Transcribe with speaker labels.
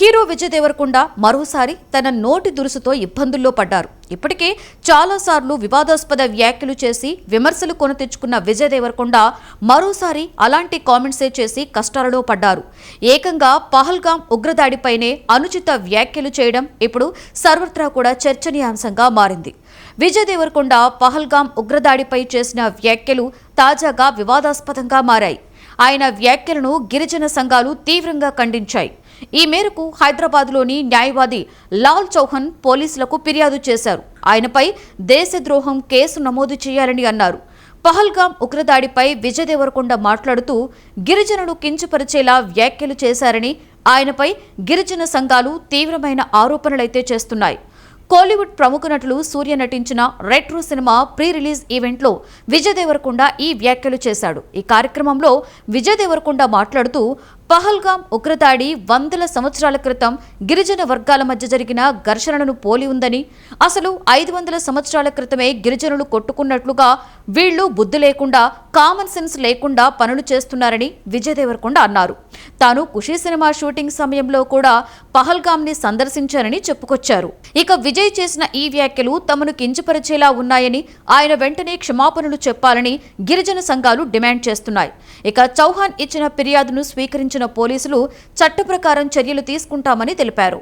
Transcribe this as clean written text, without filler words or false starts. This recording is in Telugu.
Speaker 1: హీరో విజయ్ దేవరకొండ మరోసారి తన నోటి దురుసుతో ఇబ్బందుల్లో పడ్డారు. ఇప్పటికే చాలాసార్లు వివాదాస్పద వ్యాఖ్యలు చేసి విమర్శలు కొని తెచ్చుకున్న విజయ్ దేవరకొండ మరోసారి అలాంటి కామెంట్సే చేసి కష్టాలలో పడ్డారు. ఏకంగా పహల్గాం ఉగ్రదాడిపైనే అనుచిత వ్యాఖ్యలు చేయడం ఇప్పుడు సర్వత్రా కూడా చర్చనీయాంశంగా మారింది. విజయ్ దేవరకొండ పహల్గాం ఉగ్రదాడిపై చేసిన వ్యాఖ్యలు తాజాగా వివాదాస్పదంగా మారాయి. ఆయన వ్యాఖ్యలను గిరిజన సంఘాలు తీవ్రంగా ఖండించాయి. ఈ మేరకు హైదరాబాద్లోని న్యాయవాది లాల్ చౌహాన్ పోలీసులకు ఫిర్యాదు చేశారు. ఆయనపై దేశద్రోహం కేసు నమోదు చేయాలని అన్నారు. పహల్గాం ఉగ్రదాడిపై విజయ్ దేవరకొండ మాట్లాడుతూ గిరిజనులు కించపరిచేలా వ్యాఖ్యలు చేశారని, ఆయనపై గిరిజన సంఘాలు తీవ్రమైన ఆరోపణలైతే చేస్తున్నాయి. కోలీవుడ్ ప్రముఖ నటులు సూర్య నటించిన రెట్రో సినిమా ప్రీ రిలీజ్ ఈవెంట్లో విజయ్ దేవరకొండ ఈ వ్యాఖ్యలు చేశాడు. ఈ కార్యక్రమంలో విజయ్ దేవరకొండ మాట్లాడుతూ పహల్గాం ఉగ్రదాడి వందల సంవత్సరాల క్రితం గిరిజన వర్గాల మధ్య జరిగిన ఘర్షణలను పోలి ఉందని, అసలు 500 సంవత్సరాల క్రితమే గిరిజనులు కొట్టుకున్నట్లుగా వీళ్లు బుద్ధి లేకుండా, కామన్ సెన్స్ లేకుండా పనులు చేస్తున్నారని విజయ్ దేవరకొండ అన్నారు. తాను ఖుషీ సినిమా షూటింగ్ సమయంలో కూడా పహల్గాంని సందర్శించారని చెప్పుకొచ్చారు. ఇక విజయ్ చేసిన ఈ వ్యాఖ్యలు తమను కించపరిచేలా ఉన్నాయని, ఆయన వెంటనే క్షమాపణలు చెప్పాలని గిరిజన సంఘాలు డిమాండ్ చేస్తున్నాయి. ఇక చౌహాన్ ఇచ్చిన ఫిర్యాదును స్వీకరించిన పోలీసులు చట్ట ప్రకారం చర్యలు తీసుకుంటామని తెలిపారు.